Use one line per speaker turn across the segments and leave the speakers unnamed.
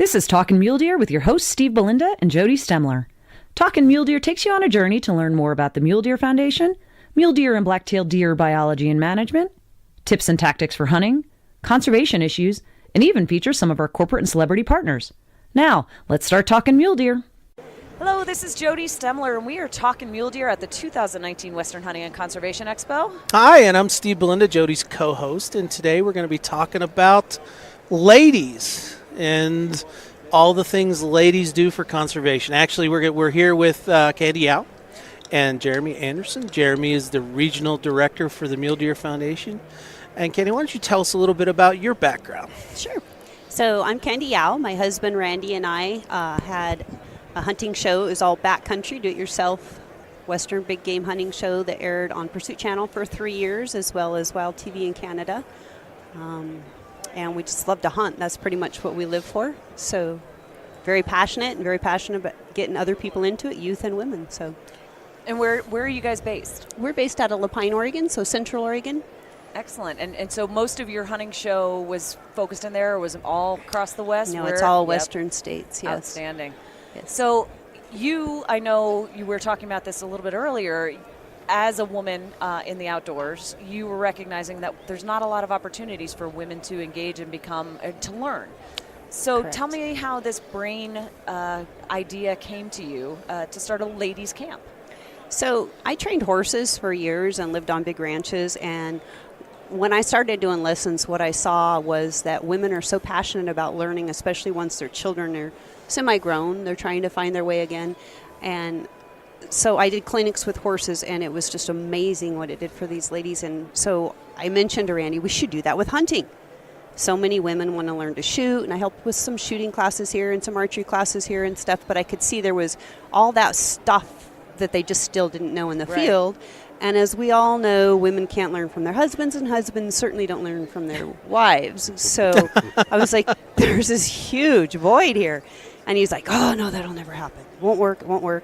This is Talkin' Mule Deer with your hosts Steve Belinda and Jody Stemler. Talkin' Mule Deer takes you on a journey to learn more about the Mule Deer Foundation, mule deer and black-tailed deer biology and management, tips and tactics for hunting, conservation issues, and even features some of our corporate and celebrity partners. Now, let's start talking mule deer. Hello, this is Jody Stemler, and we are talking mule deer at the 2019 Western Hunting and Conservation Expo.
Hi, and I'm Steve Belinda, Jody's co-host, and today we're going to be talking about ladies and all the things ladies do for conservation. Actually, we're here with Candy Yao and Jeremy Anderson. Jeremy is the Regional Director for the Mule Deer Foundation. And Candy, why don't you tell us a little bit about your background?
Sure. So I'm Candy Yao. My husband Randy and I had a hunting show. It was all backcountry, do-it-yourself Western big game hunting show that aired on Pursuit Channel for 3 years, as well as Wild TV in Canada. And we just love to hunt. That's pretty much what we live for. So very passionate about getting other people into it, youth and women. So.
And where are you guys based?
We're based out of Lapine, Oregon, so Central Oregon.
Excellent. And so most of your hunting show was focused in there, or was it all across the West?
No, it's all Western states, yes.
Outstanding.
Yes.
So I know you were talking about this a little bit earlier. As a woman in the outdoors, you were recognizing that there's not a lot of opportunities for women to engage and to learn. So
Correct.
Tell me how this brain idea came to you to start a ladies' camp.
So I trained horses for years and lived on big ranches, and when I started doing lessons, what I saw was that women are so passionate about learning, especially once their children are semi-grown. They're trying to find their way again. And so I did clinics with horses, and it was just amazing what it did for these ladies. And so I mentioned to Randy, we should do that with hunting. So many women want to learn to shoot, and I helped with some shooting classes here and some archery classes here and stuff, but I could see there was all that stuff that they just still didn't know in the field. And as we all know, women can't learn from their husbands, and husbands certainly don't learn from their wives. So I was like, there's this huge void here. And he's like, oh, no, that'll never happen. It won't work.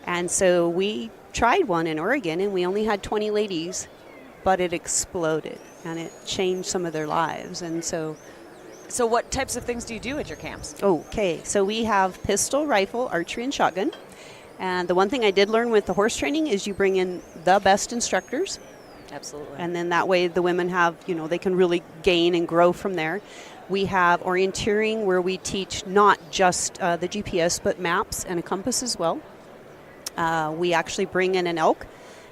And so we tried one in Oregon, and we only had 20 ladies, but it exploded, and it changed some of their lives. And so
what types of things do you do at your camps?
Okay, so we have pistol, rifle, archery, and shotgun. And the one thing I did learn with the horse training is you bring in the best instructors.
Absolutely.
And then that way the women have, they can really gain and grow from there. We have orienteering where we teach not just the GPS, but maps and a compass as well. We actually bring in an elk,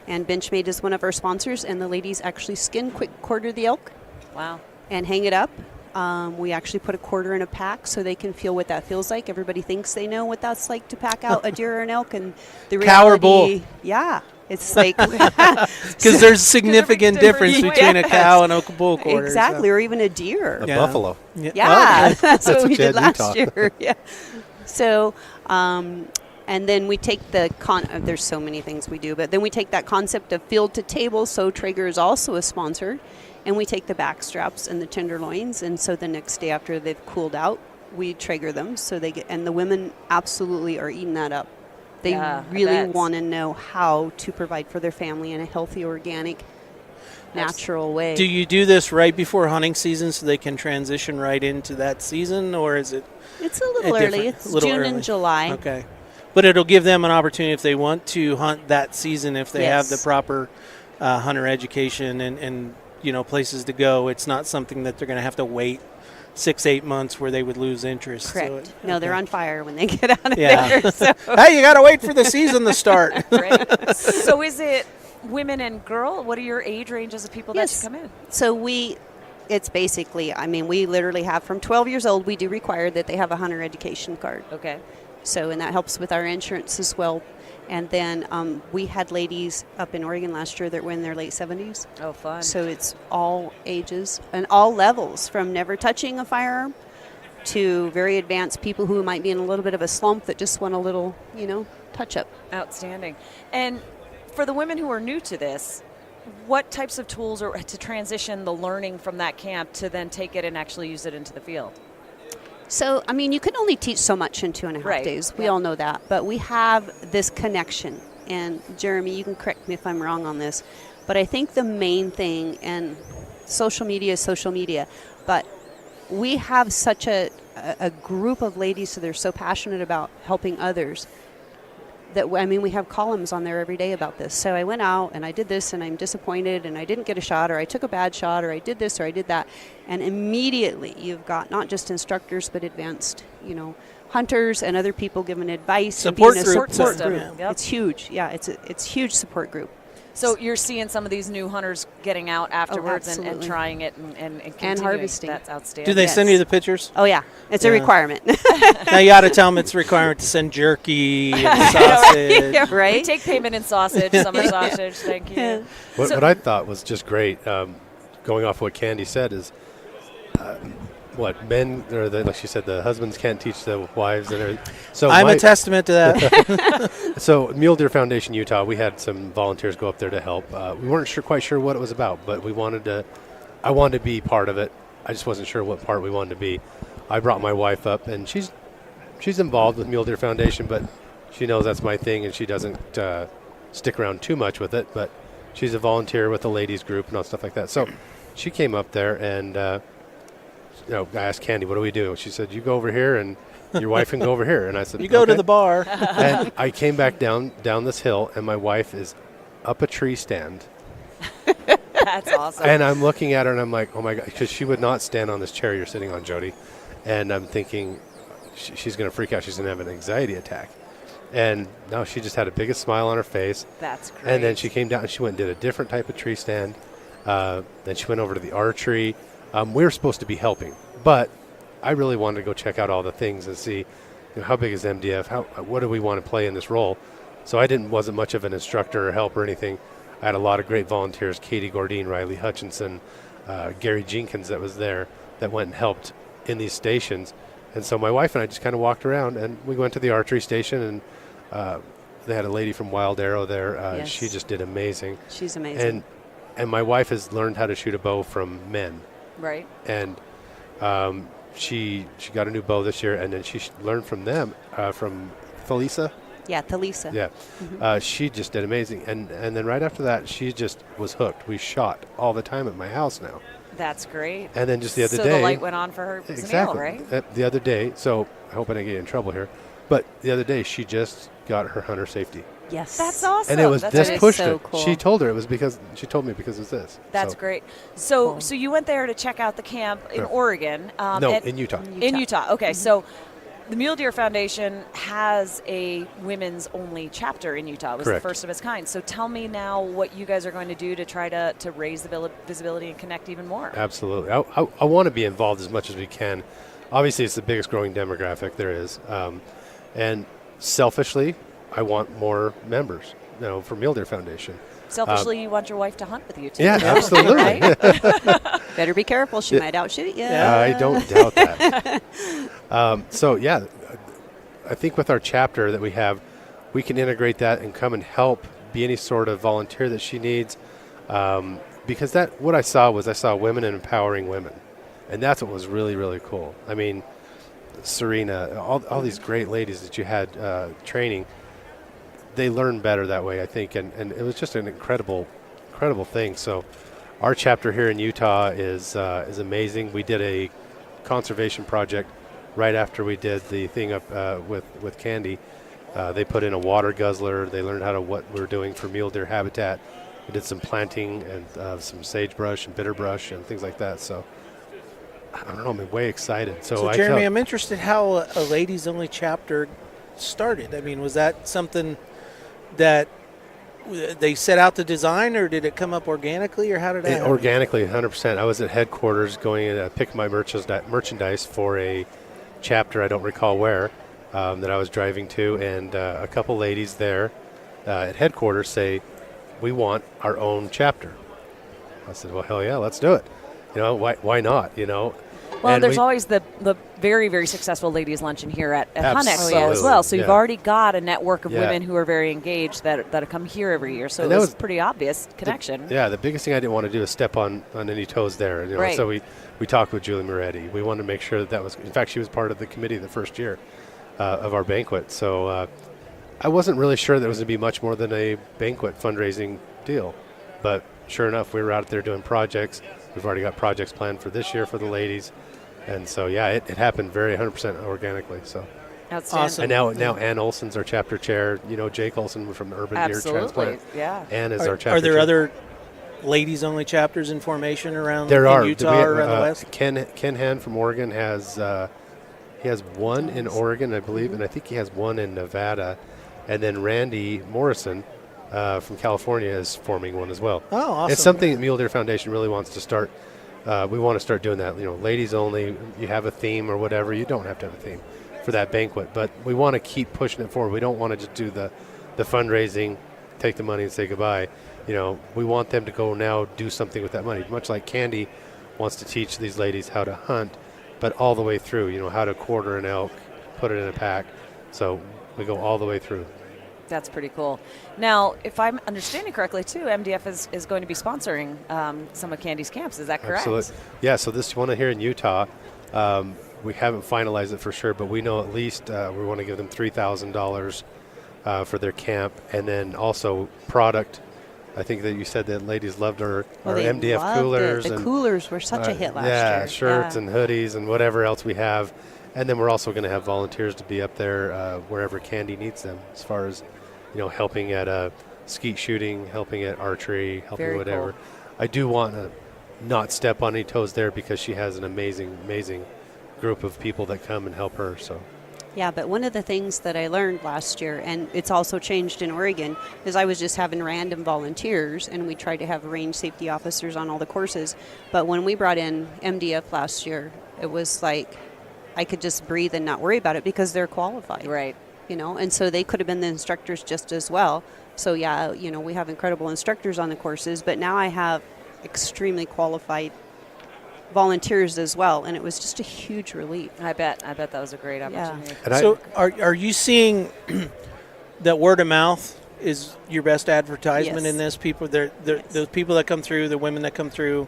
and Benchmade is one of our sponsors, and the ladies actually quarter the elk.
Wow.
And hang it up. We actually put a quarter in a pack so they can feel what that feels like. Everybody thinks they know what that's like to pack out a deer or an elk, and the reality,
Cow or bull.
Yeah, it's like
Because there's significant difference between a cow and a bull quarter.
Exactly,
so.
or even a deer.
A buffalo.
Yeah, that's what we did
Chad
last year. Yeah. So, and then we take there's so many things we do, but then we take that concept of field to table. So Traeger is also a sponsor. And we take the back straps and the tenderloins, and so the next day after they've cooled out, we Traeger them. So and the women absolutely are eating that up. They really want to know how to provide for their family in a healthy, organic, natural way.
Do you do this right before hunting season so they can transition right into that season, or is it?
It's a little early. It's June and July.
Okay. But it'll give them an opportunity if they want to hunt that season, if they have the proper hunter education and places to go. It's not something that they're going to have to wait 6-8 months where they would lose interest.
Correct.
So
No, they're on fire when they get out of there. So.
Hey, you got to wait for the season to start.
Right. So is it women and girl? What are your age ranges of people that you come in?
So it's basically, we literally have from 12 years old, we do require that they have a hunter education card.
Okay.
So, and that helps with our insurance as well. And then we had ladies up in Oregon last year that were in their late 70s.
Oh, fun.
So it's all ages and all levels, from never touching a firearm to very advanced people who might be in a little bit of a slump that just want a little, touch up.
Outstanding. And for the women who are new to this, what types of tools are to transition the learning from that camp to then take it and actually use it into the field?
So, you can only teach so much in 2.5 days. We all know that. But we have this connection. And, Jeremy, you can correct me if I'm wrong on this, but I think the main thing, and social media is social media, but we have such a a group of ladies so they're so passionate about helping others that, I mean, we have columns on there every day about this. So I went out and I did this and I'm disappointed and I didn't get a shot, or I took a bad shot, or I did this or I did that. And immediately you've got not just instructors but advanced, hunters and other people giving advice.
Support
and
group.
Support
System.
group.
Yep.
It's huge. Yeah, it's huge support group.
So you're seeing some of these new hunters getting out afterwards and
absolutely.
trying it and continuing.
harvesting.
That's outstanding.
Do they
Yes.
send you the pictures?
Oh, yeah. It's a
Yeah.
requirement.
Now you got to tell them it's a requirement to send jerky and sausage.
Yeah,
We
right?
take payment in sausage, summer sausage. Thank you.
What I thought was just great, going off what Candy said, is men, or like she said, the husbands can't teach the wives. And so
I'm a testament to that.
So Mule Deer Foundation Utah, we had some volunteers go up there to help. We weren't quite sure what it was about, but I wanted to be part of it. I just wasn't sure what part we wanted to be. I brought my wife up, and she's involved with Mule Deer Foundation, but she knows that's my thing, and she doesn't stick around too much with it. But she's a volunteer with the ladies group and all stuff like that. So she came up there, and I asked Candy, "What do we do?" She said, "You go over here, and your wife can go over here." And I said,
You go to
"Okay."
the bar.
And I came back down this hill, and my wife is up a tree stand.
That's awesome.
And I'm looking at her, and I'm like, oh, my God, because she would not stand on this chair you're sitting on, Jody. And I'm thinking, she's going to freak out. She's going to have an anxiety attack. And no, she just had the biggest smile on her face.
That's great.
And then she came down, and she went and did a different type of tree stand. Then she went over to the archery. We were supposed to be helping, but I really wanted to go check out all the things and see how big is MDF, what do we want to play in this role. So I wasn't much of an instructor or help or anything. I had a lot of great volunteers, Katie Gordine, Riley Hutchinson, Gary Jenkins that was there that went and helped in these stations. And so my wife and I just kind of walked around, and we went to the archery station, and they had a lady from Wild Arrow there.
Yes.
She just did amazing.
She's amazing.
And my wife has learned how to shoot a bow from men.
Right.
And she got a new bow this year, and then she learned from them, from Felisa.
Yeah, Thalisa.
Yeah. She just did amazing. And then right after that, she just was hooked. We shot all the time at my house now.
That's great.
And then just the other
so
day.
the light went on for her.
Exactly.
Right?
The other day, so I hope I didn't get in trouble here, but the other day she just got her hunter safety.
Yes.
That's awesome.
And it was
That's
this
amazing.
pushed
so
it.
cool.
She told her it was because, she told me because it was this.
That's
So-
great. So
Cool.
so you went there to check out the camp in
Sure.
Oregon.
No,
and-
in Utah.
In Utah. Okay, so the Mule Deer Foundation has a women's only chapter in Utah. It was
Correct.
the first of its kind. So tell me now what you guys are going to do to try to raise the visibility and connect even more.
Absolutely. I want to be involved as much as we can. Obviously, it's the biggest growing demographic there is. And selfishly, I want more members, for Mule Deer Foundation.
Selfishly, you want your wife to hunt with you too.
Yeah, absolutely.
Right?
Better be careful. She might outshoot you.
I don't doubt that. I think with our chapter that we have, we can integrate that and come and help, be any sort of volunteer that she needs. Because what I saw women and empowering women. And that's what was really, really cool. I mean, Serena, all these great ladies that you had training, they learn better that way, I think. And it was just an incredible thing. So our chapter here in Utah is amazing. We did a conservation project right after we did the thing up with Candy. They put in a water guzzler. They learned what we're doing for mule deer habitat. We did some planting and some sagebrush and bitterbrush and things like that. So I don't know. I'm way excited.
So Jeremy, I'm interested how a ladies only chapter started. I mean, was that something that they set out to design, or did it come up organically, or how did that happen?
Organically, 100%. I was at headquarters going in to pick my merchandise for a chapter, I don't recall where, that I was driving to, and a couple ladies there at headquarters say, we want our own chapter. I said, well, hell yeah, let's do it. Why not,
Well,
And
there's always the very, very successful ladies' luncheon here at Hunt Expo as
Absolutely,
well. So you've
yeah.
already got a network of
Yeah.
women who are very engaged that come here every year. So
And
it
that
was
was
pretty obvious connection.
The biggest thing I didn't want to do is step on any toes there.
Right.
So we talked with Julie Moretti. We wanted to make sure that was, in fact, she was part of the committee the first year of our banquet. So I wasn't really sure that it was going to be much more than a banquet fundraising deal. But sure enough, we were out there doing projects. We've already got projects planned for this year for the ladies. And so, yeah, it happened very 100% organically. So,
Outstanding.
Awesome.
and now Ann Olson's our chapter chair. You know, Jake Olson from Urban Deer
Absolutely.
Transplant.
Yeah.
Ann is our chapter chair.
Are there other ladies-only chapters in formation around
There
in
are.
Utah or around the West?
Ken Han from Oregon has he has one in Oregon, I believe, and I think he has one in Nevada. And then Randy Morrison from California is forming one as well.
Oh, awesome.
It's something that Mule Deer Foundation really wants to start. We want to start doing that. You know, ladies only. You have a theme or whatever. You don't have to have a theme for that banquet, but we want to keep pushing it forward. We don't want to just do the fundraising, take the money and say goodbye. You know, we want them to go now do something with that money. Much like Candy wants to teach these ladies how to hunt, but all the way through. You know, how to quarter an elk, put it in a pack. So we go all the way through.
That's pretty cool. Now, if I'm understanding correctly, too, MDF is going to be sponsoring some of Candy's camps. Is that correct?
Absolutely. Yeah, so this one here in Utah, we haven't finalized it for sure, but we know at least we want to give them $3,000 for their camp, and then also product. I think that you said that ladies loved our
They
MDF
loved
coolers.
it. The
and,
coolers were such a hit last year.
Yeah, shirts
Yeah.
and hoodies and whatever else we have. And then we're also going to have volunteers to be up there wherever Candy needs them, as far as, you know, helping at skeet shooting, helping at archery, helping
Very
whatever.
cool.
I do want to not step on any toes there because she has an amazing, amazing group of people that come and help her. So.
Yeah, but one of the things that I learned last year, and it's also changed in Oregon, is I was just having random volunteers, and we tried to have range safety officers on all the courses. But when we brought in MDF last year, it was like I could just breathe and not worry about it because they're qualified.
Right.
You know, and so they could have been the instructors just as well. So, yeah, you know, we have incredible instructors on the courses, but now I have extremely qualified volunteers as well, and it was just a huge relief.
I bet that was a great opportunity.
And
So are you seeing that word of mouth is your best advertisement
Yes.
in this? People, those
Yes.
people that come through, the women that come through,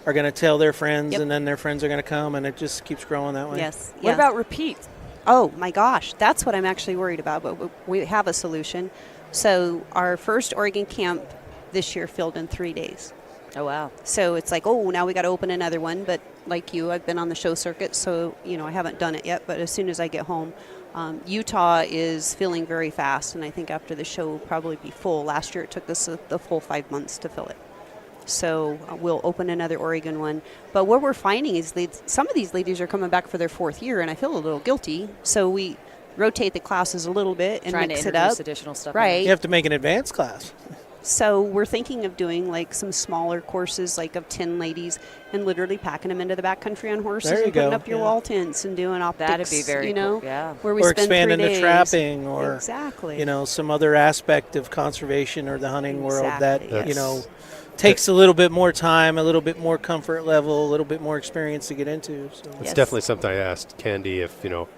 are going to tell their friends,
Yep.
and then their friends are going to come, and it just keeps growing that way.
Yes.
What about repeat?
Oh, my gosh. That's what I'm actually worried about, but we have a solution. So our first Oregon camp this year filled in 3 days.
Oh, wow.
So it's like, oh, now we got to open another one. But like you, I've been on the show circuit, so, you know, I haven't done it yet. But as soon as I get home, Utah is filling very fast. And I think after the show will probably be full. Last year it took us the full 5 months to fill it. So we'll open another Oregon one. But what we're finding is some of these ladies are coming back for their 4th year, and I feel a little guilty. So we rotate the classes a little bit and
Trying
mix
to
it
introduce
up.
additional stuff.
Right.
You have to make an advanced class.
So we're thinking of doing like some smaller courses, like of 10 ladies, and literally packing them into the backcountry on horses
There you
and putting
go,
up your
yeah.
wall tents and doing optics.
That'd be very
you know,
cool, yeah.
where we
Or
spend 3
expanding
days.
the trapping, or
exactly,
you know, some other aspect of conservation or the hunting world that
Exactly,
you know
yes.
takes a little bit more time, a little bit more comfort level, a little bit more experience to get into. So.
It's
Yes.
definitely something I asked Candy if, you know,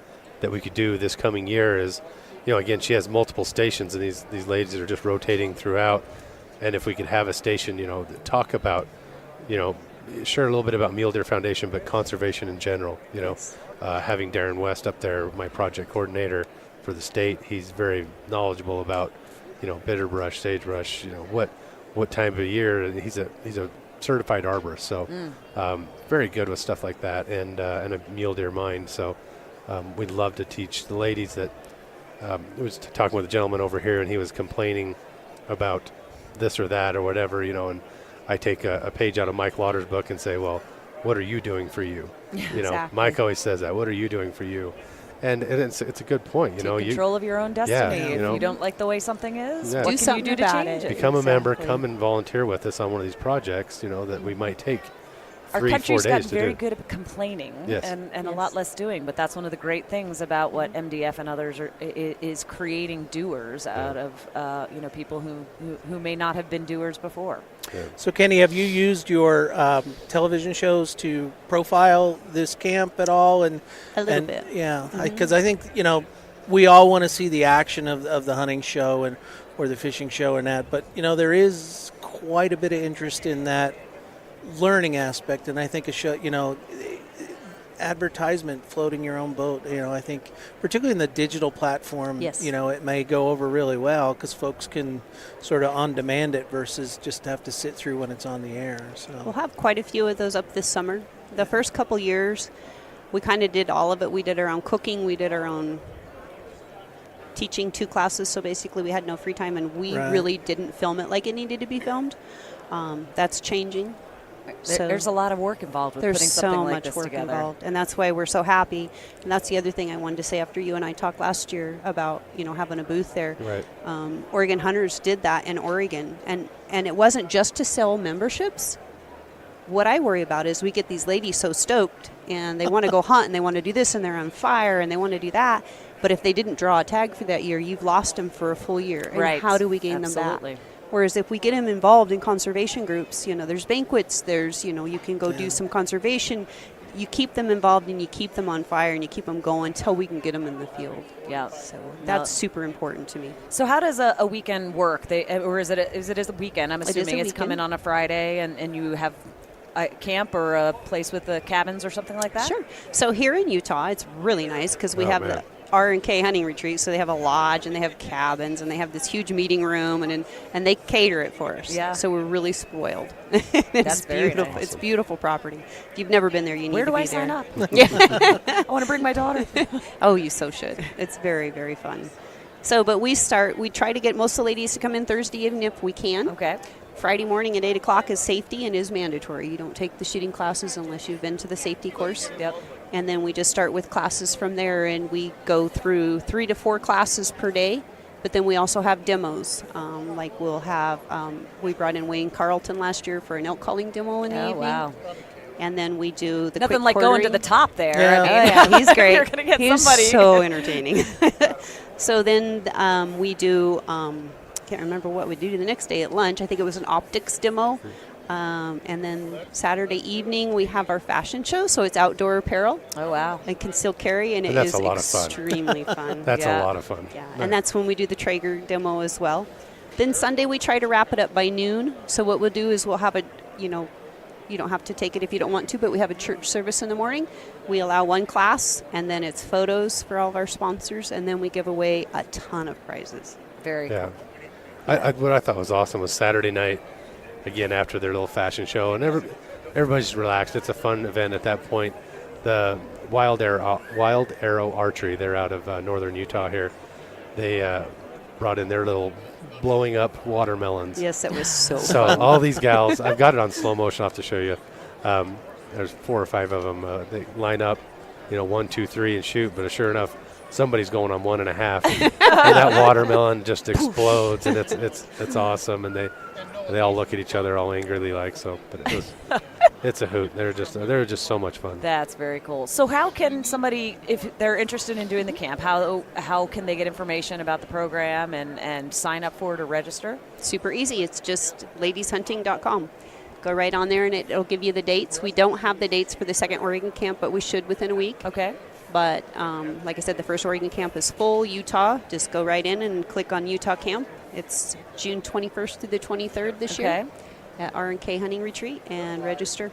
that we could do this coming year is, you know, again, she has multiple stations and these ladies that are just rotating throughout. And if we could have a station, you know, that talk about, you know, sure, a little bit about Mule Deer Foundation, but conservation in general, you know, having Darren West up there, my project coordinator for the state, he's very knowledgeable about, you know, bitterbrush, sagebrush, you know, what time of year. And he's a certified arborist, so very good with stuff like that, and a mule deer mind. So we'd love to teach the ladies that. I was talking with a gentleman over here, and he was complaining about this or that or whatever, you know, and I take a page out of Mike Lauder's book and say, well, what are you doing for you? You know,
Exactly.
Mike always says that. What are you doing for you? And it's a good point. You
Take
know,
control of your own destiny.
you
If
know.
you don't like the way something is,
Yeah.
what
Do
can
something
you do to
about
change
it.
it?
become a member,
Exactly.
come and volunteer with us on one of these projects, you know, that we might take
Our
3-4
country's
days
gotten
to
very
do.
good at complaining
Yes.
and a
Yes.
lot less doing, but that's one of the great things about what MDF and others is creating doers out of you know, people who may not have been doers before.
So, Kenny, have you used your television shows to profile this camp at all? And
A little bit.
yeah, because I think, you know, we all want to see the action of the hunting show and or the fishing show and that, but you know, there is quite a bit of interest in that learning aspect, and I think a show, you know, advertisement, floating your own boat, you know, I think particularly in the digital platform,
Yes.
you know, it may go over really well because folks can sort of on demand it versus just have to sit through when it's on the air. So
We'll have quite a few of those up this summer. The first couple years, we kind of did all of it. We did our own cooking. We did our own teaching 2 classes. So basically we had no free time, and we really didn't film it like it needed to be filmed. That's changing. So
There's a lot of work involved with putting something like this together.
Involved, and that's why we're so happy. And that's the other thing I wanted to say after you and I talked last year about, having a booth there.
Right.
Oregon Hunters did that in Oregon, and it wasn't just to sell memberships. What I worry about is we get these ladies so stoked, and they want to go hunt, and they want to do this, and they're on fire, and they want to do that. But if they didn't draw a tag for that year, you've lost them for a full year. And
Right.
how do we gain them
Absolutely.
back? Whereas if we get them involved in conservation groups, there's banquets, there's, you can go do some conservation. You keep them involved, and you keep them on fire, and you keep them going until we can get them in the field.
Yeah.
So that's super important to me.
So how does a weekend work? Or is it a weekend? I'm
It is
assuming
a
it's coming
weekend.
on a Friday, and you have a camp or a place with the cabins or something like that?
Sure. So here in Utah, it's really nice because we have
man.
the R&K hunting retreat. So they have a lodge, and they have cabins, and they have this huge meeting room, and they cater it for us.
Yeah.
So we're really spoiled. It's
That's very
beautiful.
nice.
It's beautiful property. If you've never been there, you need
Where
to
do
be
I sign
there.
up?
Yeah.
I want to bring my daughter.
Oh, you so should. It's very, very fun. So, but we try to get most of the ladies to come in Thursday evening if we can.
Okay.
Friday morning at 8 o'clock is safety and is mandatory. You don't take the shooting classes unless you've been to the safety course.
Yep.
And then we just start with classes from there, and we go through 3 to 4 classes per day. But then we also have demos. Like we'll have, we brought in Wayne Carlton last year for an elk calling demo in the
Oh,
evening.
wow.
And then we do the
Nothing
quick
like going to
quartering.
the top there.
Yeah.
I mean,
Oh, yeah, he's great.
You're gonna get
he's
somebody.
so entertaining. So then we do, can't remember what we do the next day at lunch. I think it was an optics demo. And then Saturday evening we have our fashion show. So it's outdoor apparel
Oh, wow.
and concealed carry, and it
And that's
is
a lot of fun.
extremely fun.
That's
Yeah.
a lot of fun.
Yeah,
No.
and that's when we do the Traeger demo as well. Then Sunday we try to wrap it up by noon. So what we'll do is we'll have a, you don't have to take it if you don't want to, but we have a church service in the morning. We allow one class, and then it's photos for all of our sponsors, and then we give away a ton of prizes.
Very
Yeah.
cool.
What I thought was awesome was Saturday night, again, after their little fashion show, and everybody's relaxed. It's a fun event at that point. The Wild Arrow Archery, they're out of northern Utah here. They brought in their little blowing up watermelons.
Yes, that was so
So
fun.
all these gals, I've got it on slow motion. I'll have to show you. There's 4 or 5 of them. They line up, 1, 2, 3, and shoot. But sure enough, somebody's going on 1.5, and that watermelon just explodes, and it's awesome. And they all look at each other all angrily like so. But it's a hoot. They're just so much fun.
That's very cool. So how can somebody, if they're interested in doing the camp, how can they get information about the program and sign up for it or register?
Super easy. It's just ladieshunting.com. Go right on there, and it'll give you the dates. We don't have the dates for the second Oregon camp, but we should within a week.
Okay.
But like I said, the first Oregon camp is full, Utah. Just go right in and click on Utah camp. It's June 21st through the 23rd this year at R&K Hunting Retreat, and register.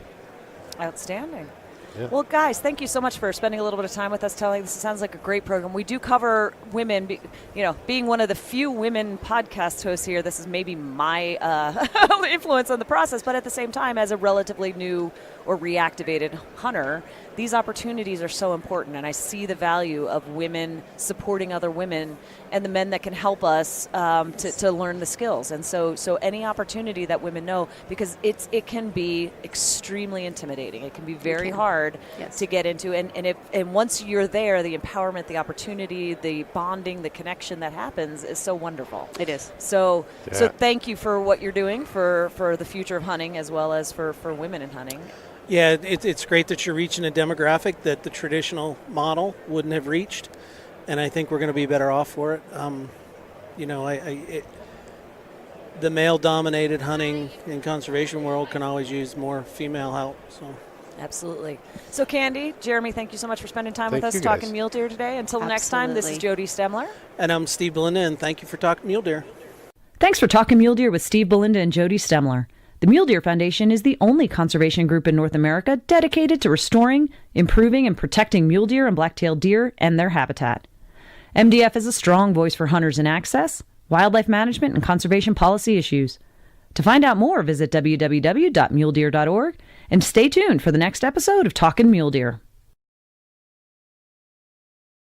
Outstanding.
Yeah.
Well, guys, thank you so much for spending a little bit of time with us. This sounds like a great program. We do cover women. Being one of the few women podcast hosts here, this is maybe my influence on the process. But at the same time, as a relatively new or reactivated hunter, these opportunities are so important, and I see the value of women supporting other women and the men that can help us to learn the skills. And so any opportunity that women know, because it can be extremely intimidating. It can be very hard
Yes.
to get into, and once you're there, the empowerment, the opportunity, the bonding, the connection that happens is so wonderful.
It is.
So
Yeah.
thank you for what you're doing for the future of hunting, as well as for women in hunting.
Yeah, it's great that you're reaching a demographic that the traditional model wouldn't have reached, and I think we're going to be better off for it. The male-dominated hunting and conservation world can always use more female help. So,
Absolutely. So, Candy, Jeremy, thank you so much for spending time
Thank
with us
you,
talking
guys.
mule deer today. Until next time, this is Jody Stemler.
and I'm Steve Belinda, and thank you for talking mule deer.
Thanks for talking mule deer with Steve Belinda and Jody Stemler. The Mule Deer Foundation is the only conservation group in North America dedicated to restoring, improving, and protecting mule deer and black-tailed deer and their habitat. MDF is a strong voice for hunters in access, wildlife management, and conservation policy issues. To find out more, visit www.muledeer.org and stay tuned for the next episode of Talkin' Mule Deer.